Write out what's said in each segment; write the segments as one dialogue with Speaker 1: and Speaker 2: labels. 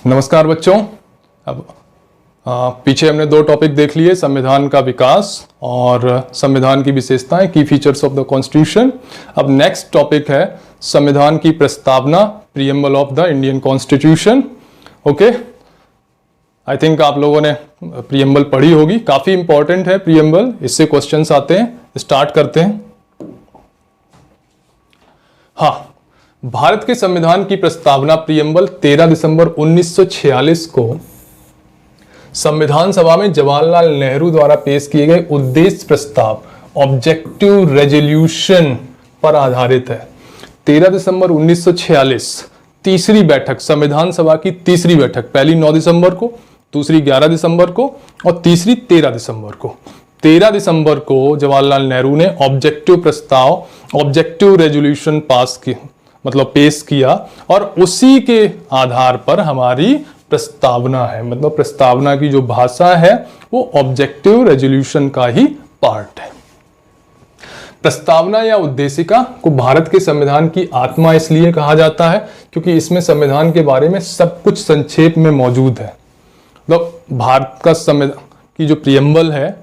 Speaker 1: नमस्कार बच्चों। अब पीछे हमने दो टॉपिक देख लिए, संविधान का विकास और संविधान की विशेषताएं, की फीचर्स ऑफ द कॉन्स्टिट्यूशन। अब नेक्स्ट टॉपिक है संविधान की प्रस्तावना, preamble of the Indian constitution. Okay, I think आप लोगों ने प्रीएम्बल पढ़ी होगी, काफी इंपॉर्टेंट है प्रीएम्बल, इससे क्वेश्चंस आते हैं। स्टार्ट करते हैं। हाँ, भारत के संविधान की प्रस्तावना प्रीएम्बल 13 दिसंबर 1946 को संविधान सभा में जवाहरलाल नेहरू द्वारा पेश किए गए उद्देश्य प्रस्ताव ऑब्जेक्टिव रेजोल्यूशन पर आधारित है। 13 दिसंबर 1946 तीसरी बैठक, संविधान सभा की तीसरी बैठक, पहली 9 दिसंबर को, दूसरी 11 दिसंबर को और तीसरी 13 दिसंबर को। 13 दिसंबर को जवाहरलाल नेहरू ने ऑब्जेक्टिव प्रस्ताव, ऑब्जेक्टिव रेजोल्यूशन पास की, मतलब पेश किया, और उसी के आधार पर हमारी प्रस्तावना है। मतलब प्रस्तावना की जो भाषा है वो ऑब्जेक्टिव रेजोल्यूशन का ही पार्ट है। प्रस्तावना या उद्देशिका को भारत के संविधान की आत्मा इसलिए कहा जाता है क्योंकि इसमें संविधान के बारे में सब कुछ संक्षेप में मौजूद है। मतलब भारत का संविधान की जो प्रीएम्बल है,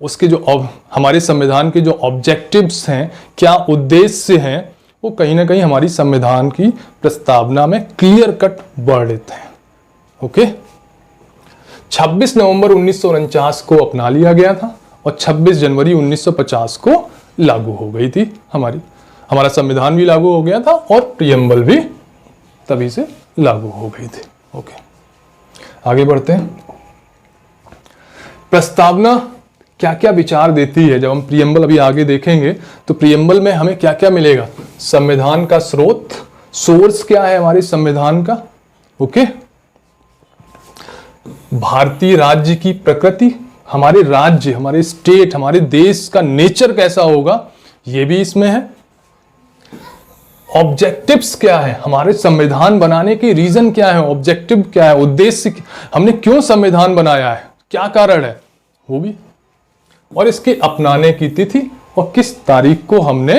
Speaker 1: उसके जो हमारे संविधान के जो ऑब्जेक्टिव्स हैं, क्या उद्देश्य हैं, वो कहीं ना कहीं हमारी संविधान की प्रस्तावना में क्लियर कट वर्णित है। ओके, 26 नवंबर 1949 को अपना लिया गया था और 26 जनवरी 1950 को लागू हो गई थी। हमारा संविधान भी लागू हो गया था और प्रीएम्बल भी तभी से लागू हो गई थी। ओके, आगे बढ़ते हैं। प्रस्तावना क्या क्या विचार देती है, जब हम प्रीएम्बल अभी आगे देखेंगे तो प्रीएम्बल में हमें क्या क्या मिलेगा। संविधान का स्रोत, सोर्स क्या है हमारे संविधान का। ओके, भारतीय राज्य की प्रकृति, हमारे राज्य, हमारे स्टेट, हमारे देश का नेचर कैसा होगा, यह भी इसमें है। ऑब्जेक्टिव्स क्या है, हमारे संविधान बनाने के रीजन क्या है, ऑब्जेक्टिव क्या है, उद्देश्य, हमने क्यों संविधान बनाया है, क्या कारण है, वो भी। और इसके अपनाने की तिथि और किस तारीख को हमने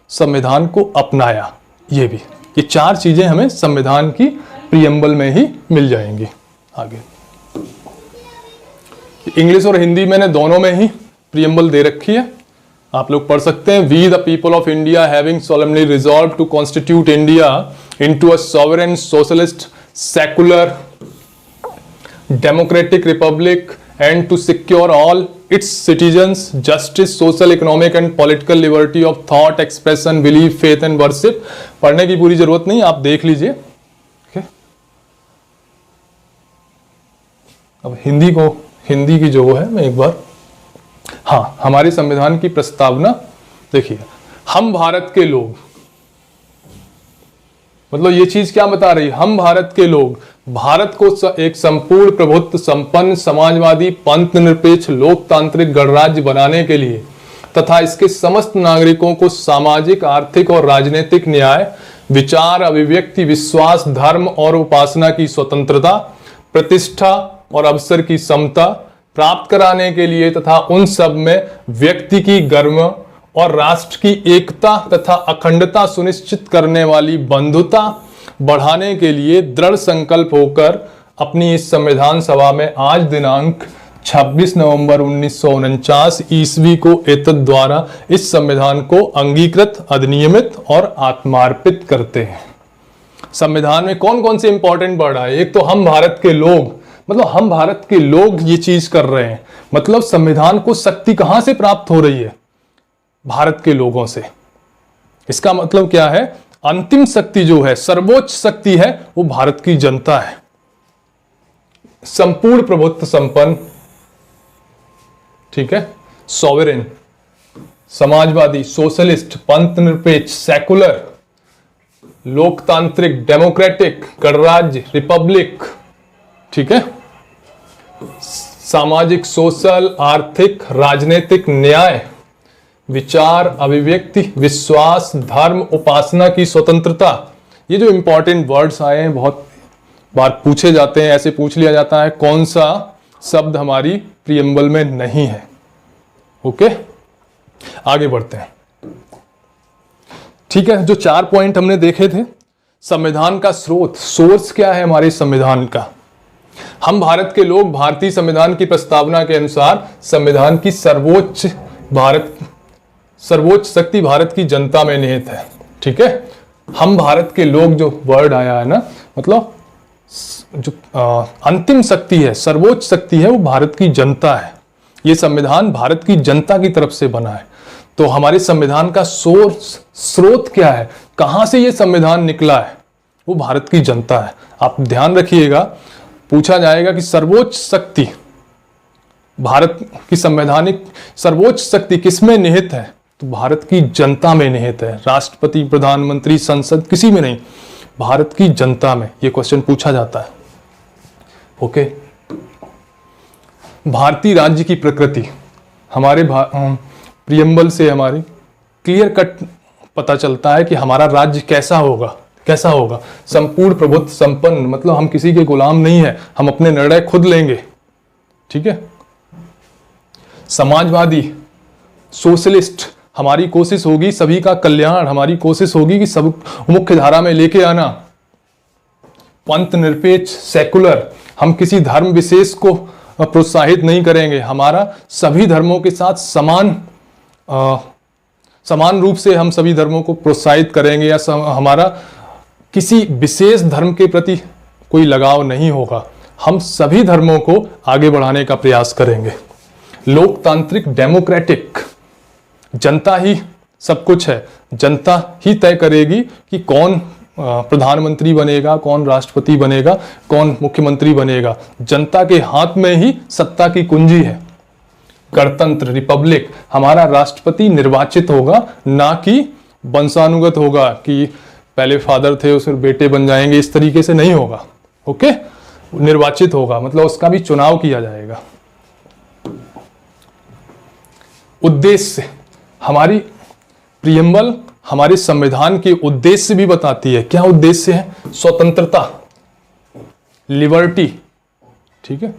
Speaker 1: संविधान को अपनाया, ये भी। ये चार चीजें हमें संविधान की प्रीएम्बल में ही मिल जाएंगी। आगे इंग्लिश और हिंदी मैंने दोनों में ही प्रीएम्बल दे रखी है, आप लोग पढ़ सकते हैं। We the people of India having solemnly resolve to constitute India into a sovereign socialist secular democratic republic and to secure all its citizens justice, social, economic and political liberty of thought, expression, belief, faith and worship। पढ़ने की पूरी जरूरत नहीं, आप देख लीजिए। okay? अब हिंदी की जो है मैं एक बार, हाँ, हमारे संविधान की प्रस्तावना देखिए। हम भारत के लोग, मतलब ये चीज क्या बता रही है, हम भारत के लोग भारत को एक संपूर्ण प्रभुत्व संपन्न समाजवादी पंथ निरपेक्ष लोकतांत्रिक गणराज्य बनाने के लिए तथा इसके समस्त नागरिकों को सामाजिक, आर्थिक और राजनीतिक न्याय, विचार, अभिव्यक्ति, विश्वास, धर्म और उपासना की स्वतंत्रता, प्रतिष्ठा और अवसर की समता प्राप्त कराने के लिए तथा उन सब में व्यक्ति की गर्म और राष्ट्र की एकता तथा अखंडता सुनिश्चित करने वाली बंधुता बढ़ाने के लिए दृढ़ संकल्प होकर अपनी इस संविधान सभा में आज दिनांक 26 नवंबर 1949 ईस्वी को एतद द्वारा इस संविधान को अंगीकृत, अधिनियमित और आत्मार्पित करते हैं। संविधान में कौन कौन से इंपॉर्टेंट वर्ड आए, एक तो हम भारत के लोग, मतलब हम भारत के लोग ये चीज कर रहे हैं। मतलब संविधान को शक्ति कहां से प्राप्त हो रही है, भारत के लोगों से। इसका मतलब क्या है, अंतिम शक्ति जो है, सर्वोच्च शक्ति है, वो भारत की जनता है। संपूर्ण प्रभुत्व संपन्न, ठीक है, सॉवरेन, समाजवादी, सोशलिस्ट, पंथ निरपेक्ष, सेकुलर, लोकतांत्रिक, डेमोक्रेटिक, गणराज्य, रिपब्लिक, ठीक है, सामाजिक, सोशल, आर्थिक, राजनीतिक न्याय, विचार, अभिव्यक्ति, विश्वास, धर्म, उपासना की स्वतंत्रता। ये जो इंपॉर्टेंट वर्ड्स आए हैं, बहुत बार पूछे जाते हैं, ऐसे पूछ लिया जाता है कौन सा शब्द हमारी प्रीएम्बल में नहीं है। ओके, आगे बढ़ते हैं। ठीक है, जो चार पॉइंट हमने देखे थे, संविधान का स्रोत, सोर्स क्या है हमारे संविधान का? हम भारत के लोग भारतीय संविधान की प्रस्तावना के अनुसार संविधान की सर्वोच्च शक्ति भारत की जनता में निहित है। ठीक है, हम भारत के लोग, जो वर्ड आया है ना, मतलब जो अंतिम शक्ति है, सर्वोच्च शक्ति है, वो भारत की जनता है। ये संविधान भारत की जनता की तरफ से बना है। तो हमारे संविधान का सोर्स, स्रोत क्या है, कहां से ये संविधान निकला है? वो भारत की जनता है। आप ध्यान रखिएगा, पूछा जाएगा कि सर्वोच्च शक्ति, भारत की संवैधानिक सर्वोच्च शक्ति किसमें निहित है? तो भारत की जनता में निहित है। राष्ट्रपति, प्रधानमंत्री, संसद, किसी में नहीं, भारत की जनता में। ये क्वेश्चन पूछा जाता है। ओके, भारतीय राज्य की प्रकृति हमारे प्रियम्बल से हमारी क्लियर कट पता चलता है कि हमारा राज्य कैसा होगा। संपूर्ण प्रभुत्व संपन्न, मतलब हम किसी के गुलाम नहीं है, हम अपने निर्णय खुद लेंगे। ठीक है, समाजवादी, सोशलिस्ट, हमारी कोशिश होगी सभी का कल्याण, हमारी कोशिश होगी कि सब मुख्य धारा में लेके आना। पंथ निरपेक्ष, सेकुलर, हम किसी धर्म विशेष को प्रोत्साहित नहीं करेंगे, हमारा सभी धर्मों के साथ समान रूप से हम सभी धर्मों को प्रोत्साहित करेंगे, या हमारा किसी विशेष धर्म के प्रति कोई लगाव नहीं होगा। हम सभी धर्मों को आगे बढ़ाने का प्रयास करेंगे। लोकतांत्रिक, डेमोक्रेटिक, जनता ही सब कुछ है, जनता ही तय करेगी कि कौन प्रधानमंत्री बनेगा, कौन राष्ट्रपति बनेगा, कौन मुख्यमंत्री बनेगा। जनता के हाथ में ही सत्ता की कुंजी है। गणतंत्र, रिपब्लिक, हमारा राष्ट्रपति निर्वाचित होगा, ना कि वंशानुगत होगा कि पहले फादर थे फिर बेटे बन जाएंगे, इस तरीके से नहीं होगा। ओके, निर्वाचित होगा, मतलब उसका भी चुनाव किया जाएगा। उद्देश्य, हमारी प्रियम्बल हमारे संविधान के उद्देश्य भी बताती है। क्या उद्देश्य है? स्वतंत्रता, लिबर्टी। ठीक है,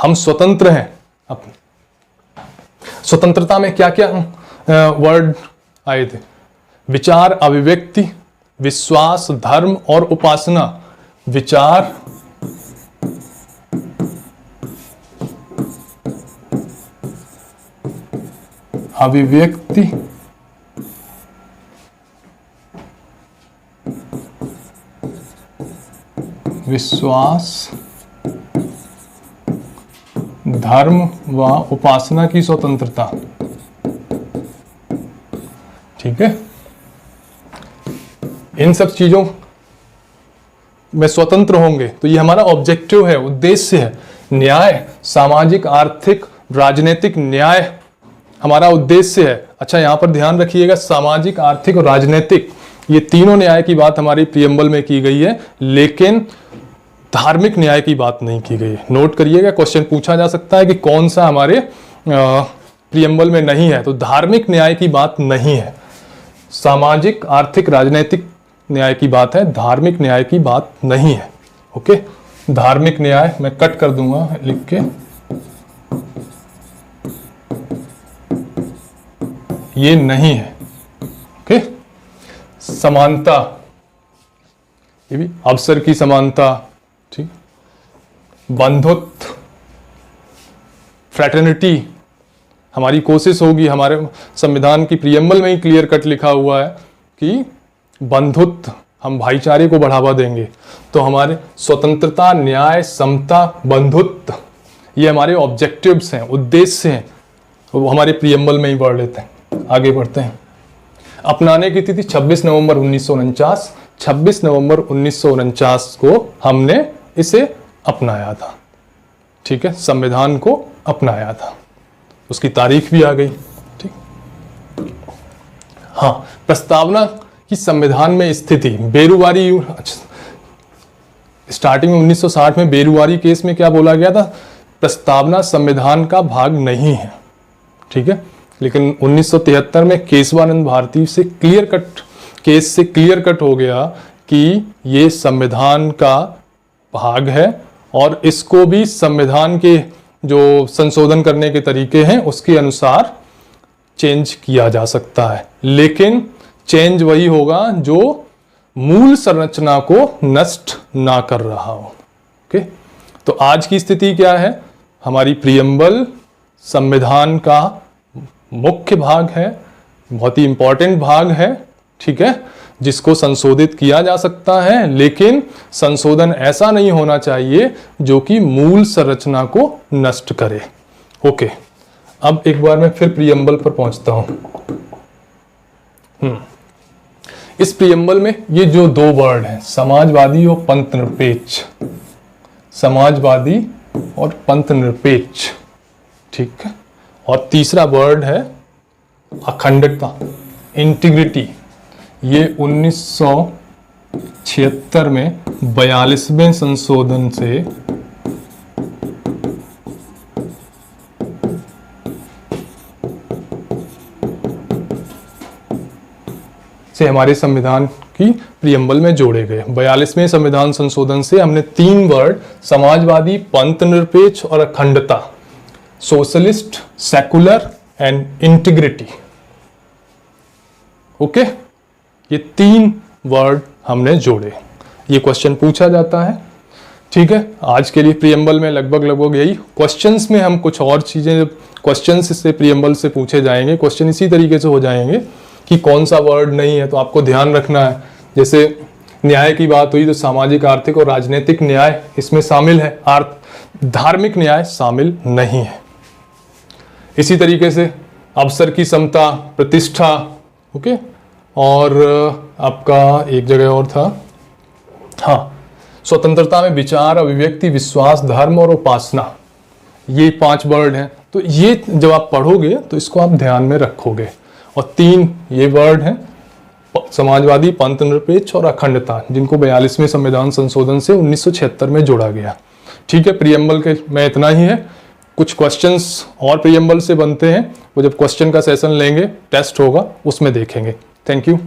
Speaker 1: हम स्वतंत्र हैं। अब स्वतंत्रता में क्या क्या वर्ड आए थे? विचार, अभिव्यक्ति, विश्वास, धर्म और उपासना। विचार, अभिव्यक्ति, विश्वास, धर्म व उपासना की स्वतंत्रता। ठीक है, इन सब चीजों में स्वतंत्र होंगे तो ये हमारा ऑब्जेक्टिव है, उद्देश्य है। न्याय, सामाजिक, आर्थिक, राजनीतिक न्याय हमारा उद्देश्य है। अच्छा, यहां पर ध्यान रखिएगा, सामाजिक, आर्थिक और राजनीतिक, ये तीनों न्याय की बात हमारी प्रियम्बल में की गई है, लेकिन धार्मिक न्याय की बात नहीं की गई है। नोट करिएगा, क्वेश्चन पूछा जा सकता है कि कौन सा हमारे प्रियम्बल में नहीं है, तो धार्मिक न्याय की बात नहीं है। सामाजिक, आर्थिक, राजनीतिक न्याय की बात है, धार्मिक न्याय की बात नहीं है। ओके, धार्मिक न्याय मैं कट कर दूंगा लिख के, ये नहीं है। ओके, समानता, ये भी अवसर की समानता। ठीक, बंधुत्व, फ्रेटर्निटी, हमारी कोशिश होगी, हमारे संविधान की प्रियम्बल में ही क्लियर कट लिखा हुआ है कि बंधुत्व, हम भाईचारे को बढ़ावा देंगे। तो हमारे स्वतंत्रता, न्याय, समता, बंधुत्व, ये हमारे ऑब्जेक्टिव्स हैं, उद्देश्य हैं, वो हमारे प्रियम्बल में ही पढ़ लेते हैं। आगे बढ़ते हैं। अपनाने की तिथि 26 नवंबर 1949। 26 नवंबर 1949 को हमने इसे अपनाया था। ठीक है, संविधान को अपनाया था, उसकी तारीख भी आ गई। ठीक, हाँ, प्रस्तावना की संविधान में स्थिति, बेरुवारी, स्टार्टिंग में 1960 में बेरुवारी केस में क्या बोला गया था? प्रस्तावना संविधान का भाग नहीं है। ठीक है, लेकिन 1973 में केशवानंद भारती से क्लियर कट हो गया कि ये संविधान का भाग है और इसको भी संविधान के जो संशोधन करने के तरीके हैं उसके अनुसार चेंज किया जा सकता है, लेकिन चेंज वही होगा जो मूल संरचना को नष्ट ना कर रहा हो। ओके, तो आज की स्थिति क्या है? हमारी प्रियम्बल संविधान का मुख्य भाग है, बहुत ही इंपॉर्टेंट भाग है, ठीक है, जिसको संशोधित किया जा सकता है, लेकिन संशोधन ऐसा नहीं होना चाहिए जो कि मूल संरचना को नष्ट करे। ओके, अब एक बार मैं फिर प्रियम्बल पर पहुंचता हूं। इस प्रियम्बल में ये जो दो वर्ड हैं, समाजवादी और पंथ निरपेक्ष, समाजवादी और पंथ निरपेक्ष, ठीक है, और तीसरा वर्ड है अखंडता, इंटीग्रिटी। ये 1976 में 42वें संशोधन से हमारे संविधान की प्रियम्बल में जोड़े गए। 42वें संविधान संशोधन से हमने 3 वर्ड समाजवादी, पंथ निरपेक्ष और अखंडता, socialist, secular and integrity, okay, ये 3 वर्ड हमने जोड़े। ये क्वेश्चन पूछा जाता है, ठीक है। आज के लिए प्रियम्बल में लगभग यही। क्वेश्चंस में हम कुछ और चीजें क्वेश्चंस से प्रियम्बल से पूछे जाएंगे। क्वेश्चन इसी तरीके से हो जाएंगे कि कौन सा वर्ड नहीं है, तो आपको ध्यान रखना है। जैसे न्याय की बात हुई तो सामाजिक, आर्थिक और राजनीतिक न्याय इसमें शामिल है, धार्मिक न्याय शामिल नहीं है। इसी तरीके से अवसर की समता, प्रतिष्ठा, ओके, और आपका एक जगह और था, हाँ, स्वतंत्रता में विचार, अभिव्यक्ति, विश्वास, धर्म और उपासना, ये 5 वर्ड हैं। तो ये जब आप पढ़ोगे तो इसको आप ध्यान में रखोगे। और 3 ये वर्ड हैं, समाजवादी, पंथ निरपेक्ष और अखंडता, जिनको 42वें संविधान संशोधन से 1976 में जोड़ा गया। ठीक है, प्रियम्बल के में इतना ही है। कुछ क्वेश्चंस और प्रियम्बल से बनते हैं, वो जब क्वेश्चन का सेशन लेंगे, टेस्ट होगा, उसमें देखेंगे। Thank you.